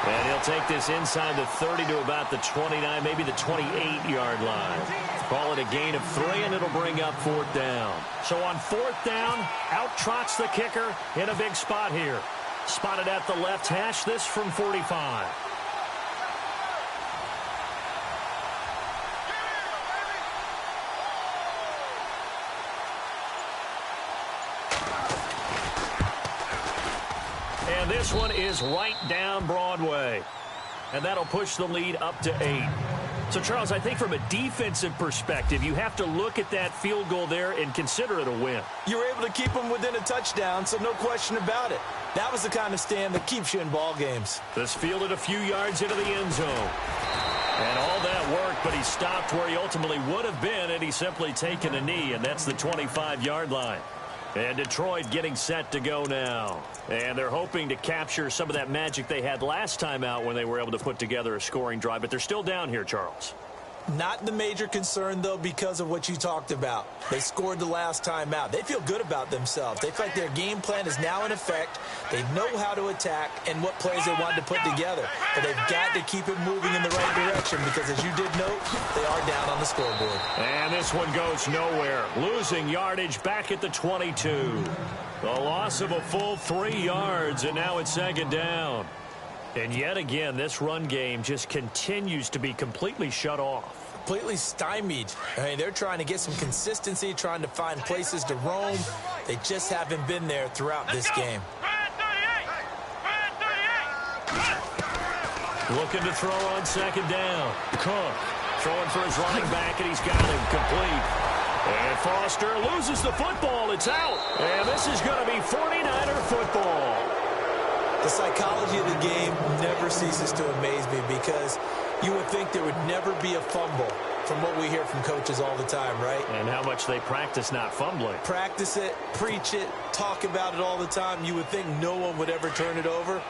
And he'll take this inside the 30 to about the 29, maybe the 28-yard line. Call it a gain of 3, and it'll bring up 4th down. So on 4th down, out trots the kicker in a big spot here. Spotted at the left hash, this from 45. And this one is right down Broadway. And that'll push the lead up to 8. So, Charles, I think from a defensive perspective, you have to look at that field goal there and consider it a win. You were able to keep them within a touchdown, so no question about it. That was the kind of stand that keeps you in ball games. This fielded a few yards into the end zone. And all that work, but he stopped where he ultimately would have been, and he's simply taken a knee, and that's the 25-yard line. And Detroit getting set to go now. And they're hoping to capture some of that magic they had last time out when they were able to put together a scoring drive. But they're still down here, Charles. Not the major concern, though, because of what you talked about. They scored the last time out. They feel good about themselves. They feel like their game plan is now in effect. They know how to attack and what plays they wanted to put together. But they've got to keep it moving in the right direction because, as you did note, they are down on the scoreboard. And this one goes nowhere. Losing yardage back at the 22. The loss of a full 3 yards, and now it's 2nd down. And yet again, this run game just continues to be completely shut off. Completely stymied. I mean, they're trying to get some consistency, trying to find places to roam. They just haven't been there throughout this game. Looking to throw on 2nd down. Cook throwing for his running back, and he's got him complete. And Foster loses the football. It's out. And this is going to be 49er football. The psychology of the game never ceases to amaze me because you would think there would never be a fumble from what we hear from coaches all the time, right? And how much they practice not fumbling. Practice it, preach it, talk about it all the time. You would think no one would ever turn it over.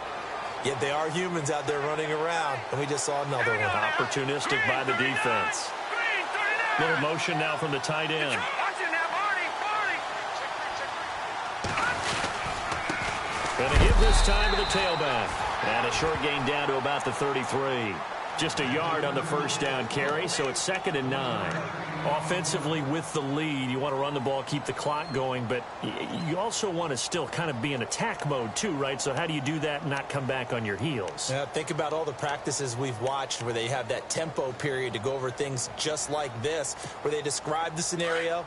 Yet they are humans out there running around, and we just saw another one. Opportunistic by the defense. Little motion now from the tight end. Going to give this time to the tailback. And a short gain down to about the 33. Just a yard on the first down carry, so it's 2nd and 9. Offensively with the lead, you want to run the ball, keep the clock going, but you also want to still kind of be in attack mode too, right? So how do you do that and not come back on your heels? Yeah, think about all the practices we've watched where they have that tempo period to go over things just like this, where they describe the scenario,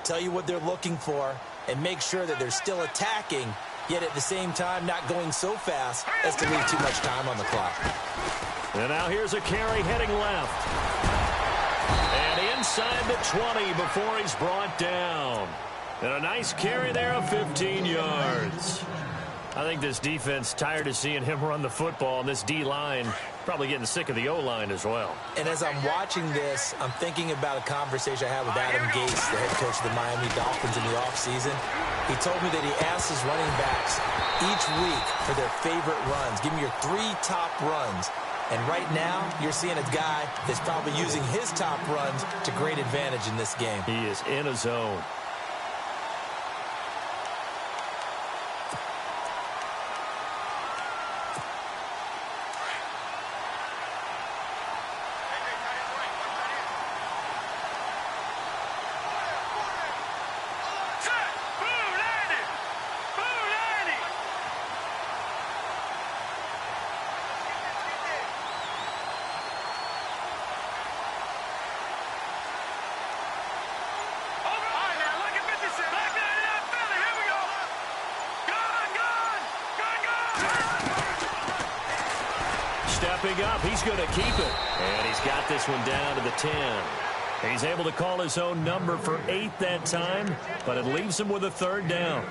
tell you what they're looking for, and make sure that they're still attacking, yet at the same time not going so fast as to leave too much time on the clock. And now here's a carry heading left. And inside the 20 before he's brought down. And a nice carry there of 15 yards. I think this defense tired of seeing him run the football, and this D-line probably getting sick of the O-line as well. And as I'm watching this, I'm thinking about a conversation I had with Adam Gase, the head coach of the Miami Dolphins in the offseason. He told me that he asked his running backs each week for their favorite runs. Give me your 3 top runs. And right now, you're seeing a guy that's probably using his top runs to great advantage in this game. He is in a zone. Stepping up, he's going to keep it. And he's got this one down to the 10. He's able to call his own number for 8 that time, but it leaves him with a 3rd down.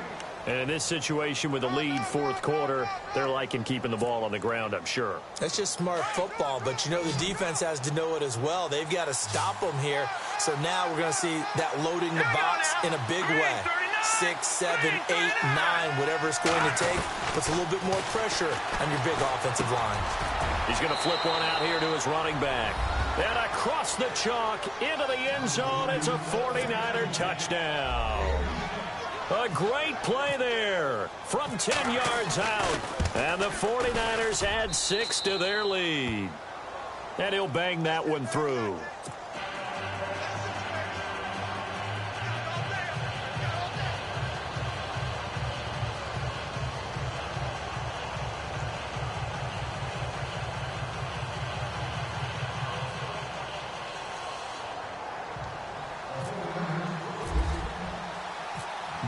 And in this situation with a lead 4th quarter, they're liking keeping the ball on the ground, I'm sure. That's just smart football, but you know the defense has to know it as well. They've got to stop them here. So now we're going to see that loading the box in a big way. 6, 7, 8, 9, whatever it's going to take, puts a little bit more pressure on your big offensive line. He's going to flip one out here to his running back. And across the chalk into the end zone, it's a 49er touchdown. A great play there from 10 yards out. And the 49ers add 6 to their lead. And he'll bang that one through.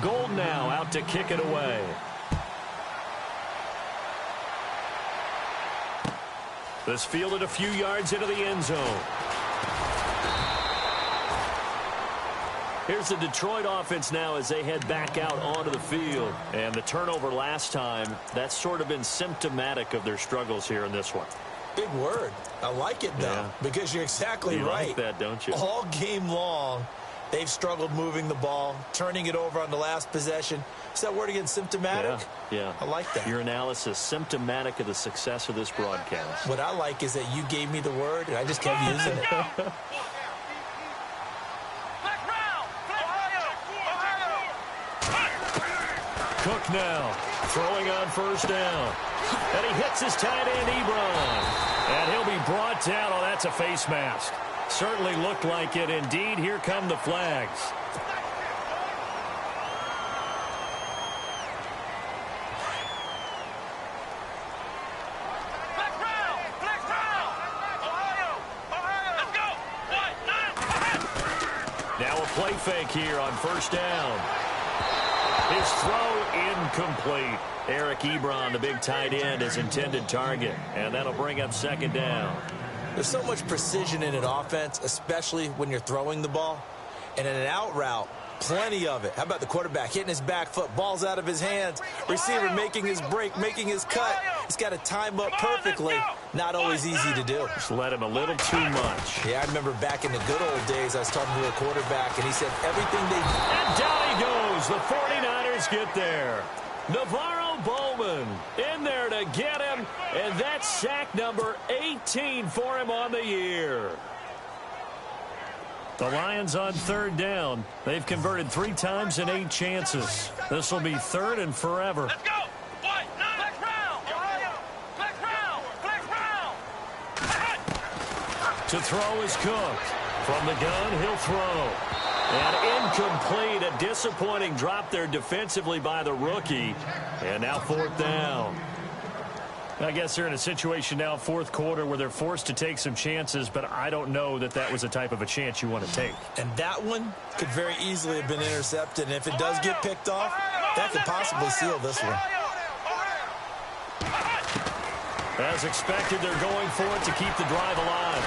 Gold now out to kick it away. This fielded a few yards into the end zone. Here's the Detroit offense now as they head back out onto the field. And the turnover last time, that's sort of been symptomatic of their struggles here in this one. Big word. I like it, though, because you're exactly right. You like that, don't you? All game long, they've struggled moving the ball, turning it over on the last possession. Is that word again, symptomatic? Yeah. I like that. Your analysis, symptomatic of the success of this broadcast. What I like is that you gave me the word, and I just kept using it. Cook now, throwing on first down. And he hits his tight end, Ebron. And he'll be brought down. Oh, that's a face mask. Certainly looked like it. Indeed, here come the flags. Now a play fake here on first down. His throw incomplete. Eric Ebron, the big tight end, his intended target. And that'll bring up second down. There's so much precision in an offense, especially when you're throwing the ball. And in an out route, plenty of it. How about the quarterback hitting his back foot, ball's out of his hands, receiver making his break, making his cut. He's got to time up perfectly. Not always easy to do. Just let him a little too much. Yeah, I remember back in the good old days, I was talking to a quarterback, and he said everything they... And down he goes. The 49ers get there. Navarro Bowman in there to get him, and that's sack number 18 for him on the year. The Lions on third down. They've converted 3 times in 8 chances. This will be third and forever. Let's go. Flex round. Flex round. Flex round. To throw is Cook. From the gun, he'll throw. And incomplete. A disappointing drop there defensively by the rookie. And now fourth down. I guess they're in a situation now, fourth quarter, where they're forced to take some chances, but I don't know that that was the type of a chance you want to take. And that one could very easily have been intercepted. And if it does get picked off, that could possibly seal this one. As expected, they're going for it to keep the drive alive.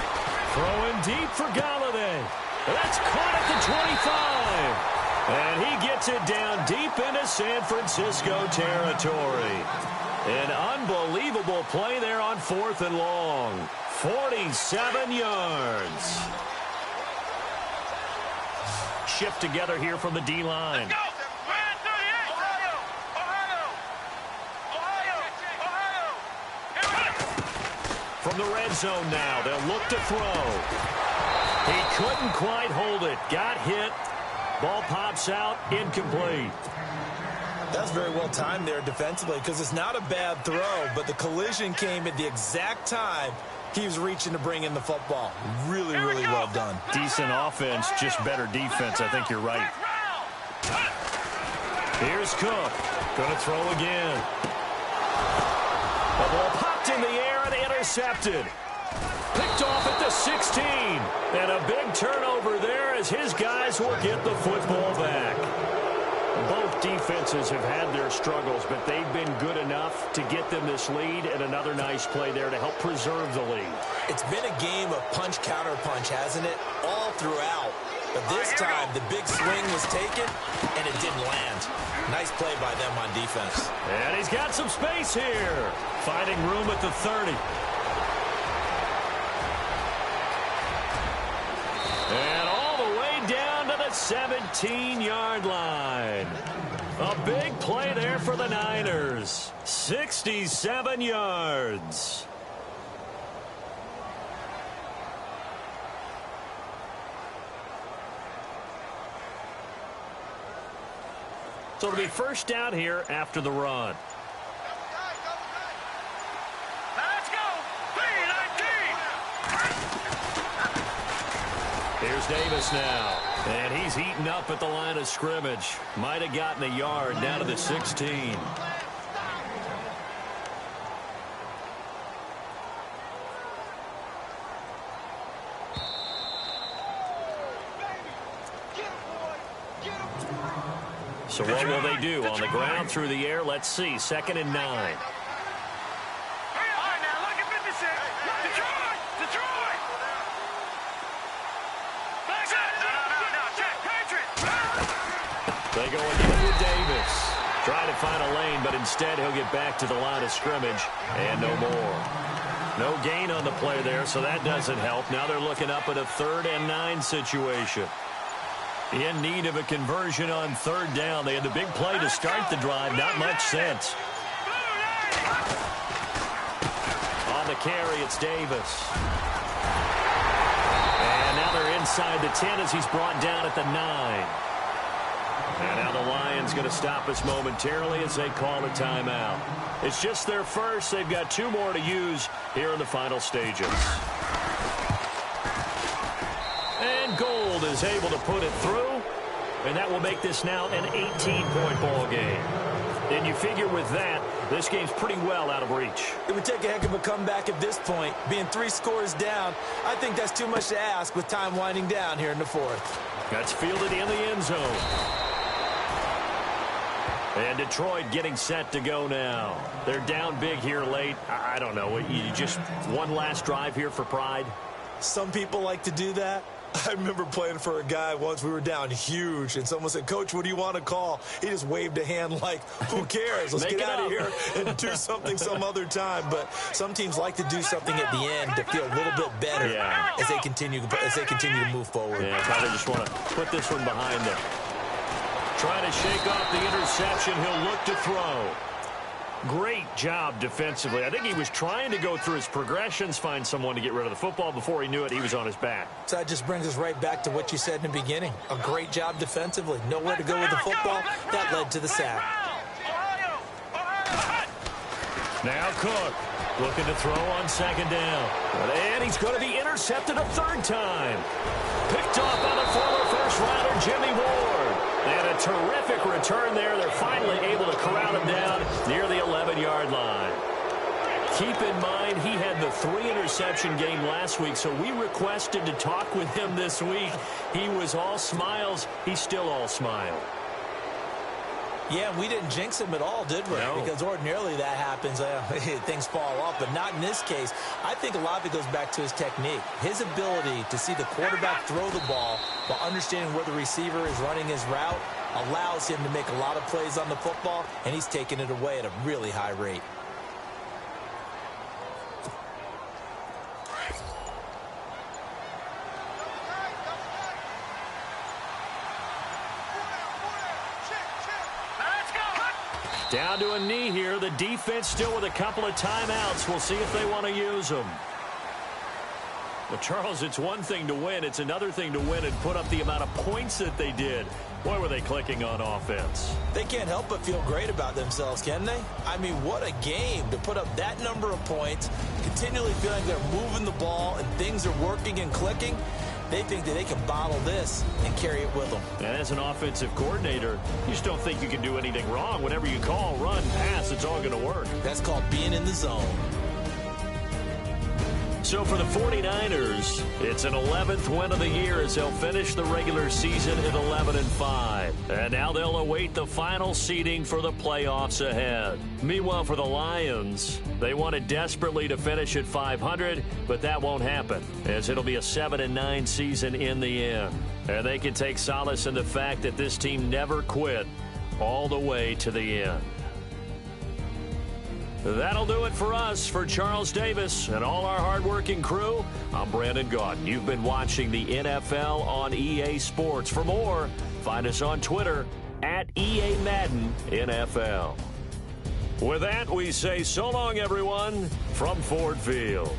Throwing deep for Galladay. That's caught at the 25. And he gets it down deep into San Francisco territory. An unbelievable play there on fourth and long. 47 yards. Shift together here from the D-line. From the red zone now, they'll look to throw. He couldn't quite hold it. Got hit. Ball pops out. Incomplete. That's very well timed there defensively because it's not a bad throw, but the collision came at the exact time he was reaching to bring in the football. Really, really well done. Decent offense, just better defense. I think you're right. Here's Cook. Going to throw again. The ball popped in the air and intercepted. Picked off at the 16. And a big turnover there as his guys will get the football back. Both defenses have had their struggles, but they've been good enough to get them this lead, and another nice play there to help preserve the lead. It's been a game of punch-counter-punch, hasn't it? All throughout. But this time, the big swing was taken, and it didn't land. Nice play by them on defense. And he's got some space here. Finding room at the 30. And all the way down to the 17-yard line. A big play there for the Niners. 67 yards. So it'll be first down here after the run. Let's go. Here's Davis now. And he's eaten up at the line of scrimmage. Might have gotten a yard down to the 16. So what will they do? On the ground, through the air? Let's see. 2nd and 9. All right, now look at 56. Detroit! Detroit! Back up! No. Check. Patriots! They go again with Davis. Trying to find a lane, but instead he'll get back to the line of scrimmage. And no more. No gain on the play there, so that doesn't help. Now they're looking up at a 3rd and 9 situation. In need of a conversion on 3rd down. They had the big play to start the drive. Not much sense. On the carry, it's Davis. And now they're inside the 10 as he's brought down at the 9. And now the Lions going to stop us momentarily as they call a timeout. It's just their first. They've got 2 more to use here in the final stages. And Gold is able to put it through, and that will make this now an 18-point ball game. And you figure with that, this game's pretty well out of reach. It would take a heck of a comeback at this point. Being 3 scores down, I think that's too much to ask with time winding down here in the 4th. That's fielded in the end zone. And Detroit getting set to go now. They're down big here late. I don't know. You just one last drive here for pride? Some people like to do that. I remember playing for a guy once. We were down huge, and someone said, "Coach, what do you want to call?" He just waved a hand like, who cares? Let's get out of here and do something some other time. But some teams like to do something at the end to feel a little bit better as they continue to move forward. Yeah, probably just want to put this one behind them. Trying to shake off the interception. He'll look to throw. Great job defensively. I think he was trying to go through his progressions, find someone to get rid of the football. Before he knew it, he was on his back. So that just brings us right back to what you said in the beginning. A great job defensively. Nowhere to go with the football. That led to the sack. Now Cook looking to throw on 2nd down. And he's going to be intercepted a 3rd time. Picked off by the former first-rounder Jimmy Ward. And a terrific return there. They're finally able to corral him down near the 11-yard line. Keep in mind, he had the 3-interception game last week, so we requested to talk with him this week. He was all smiles. He's still all smile. Yeah, we didn't jinx him at all, did we? No. Because ordinarily that happens. Things fall off, but not in this case. I think a lot of it goes back to his technique. His ability to see the quarterback throw the ball while understanding where the receiver is running his route allows him to make a lot of plays on the football, and he's taking it away at a really high rate. Down to a knee here. The defense still with a couple of timeouts. We'll see if they want to use them. Well, Charles, it's one thing to win. It's another thing to win and put up the amount of points that they did. Boy, were they clicking on offense. They can't help but feel great about themselves, can they? I mean, what a game to put up that number of points, continually feeling they're moving the ball and things are working and clicking. They think that they can bottle this and carry it with them. And as an offensive coordinator, you just don't think you can do anything wrong. Whatever you call, run, pass, it's all going to work. That's called being in the zone. So for the 49ers, it's an 11th win of the year as they'll finish the regular season at 11-5. And now they'll await the final seeding for the playoffs ahead. Meanwhile, for the Lions, they wanted desperately to finish at 500, but that won't happen, as it'll be a 7-9 season in the end. And they can take solace in the fact that this team never quit all the way to the end. That'll do it for us. For Charles Davis and all our hardworking crew, I'm Brandon Gaudin. You've been watching the NFL on EA Sports. For more, find us on Twitter at EA Madden NFL. With that, we say so long, everyone, from Ford Field.